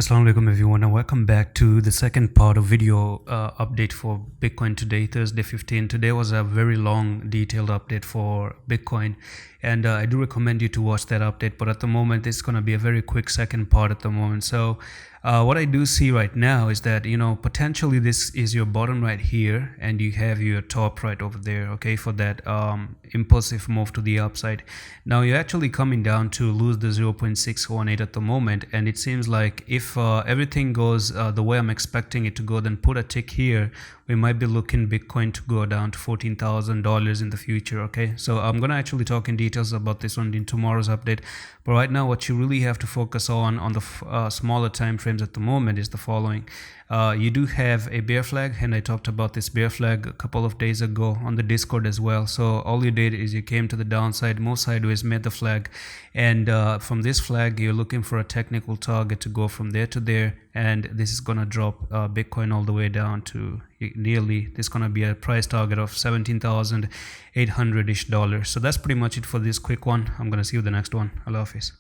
Assalamu alaikum everyone, and welcome back to the second part of video update for Bitcoin today, Thursday 15. Today was a very long detailed update for Bitcoin, and I do recommend you to watch that update, but at the moment it's going to be a very quick second part at the moment. So what I do see right now is that, potentially this is your bottom right here and you have your top right over there, okay, for that impulsive move to the upside. Now you're actually coming down to lose the 0.618 at the moment, and it seems like if everything goes the way I'm expecting it to go, then put a tick here, we might be looking Bitcoin to go down to $14,000 in the future. Okay, so I'm gonna actually talk in details about this one in tomorrow's update, but right now what you really have to focus on the smaller time frames at the moment is the following. You do have a bear flag, and I talked about this bear flag a couple of days ago on the Discord as well. So all you did is you came to the downside, moved sideways, made the flag, and from this flag you're looking for a technical target to go from there to there, and this is gonna drop Bitcoin all the way down to nearly, this is gonna be a price target of $17,800-ish. So that's pretty much it for this quick one. I'm gonna see you the next one. Allah Hafiz.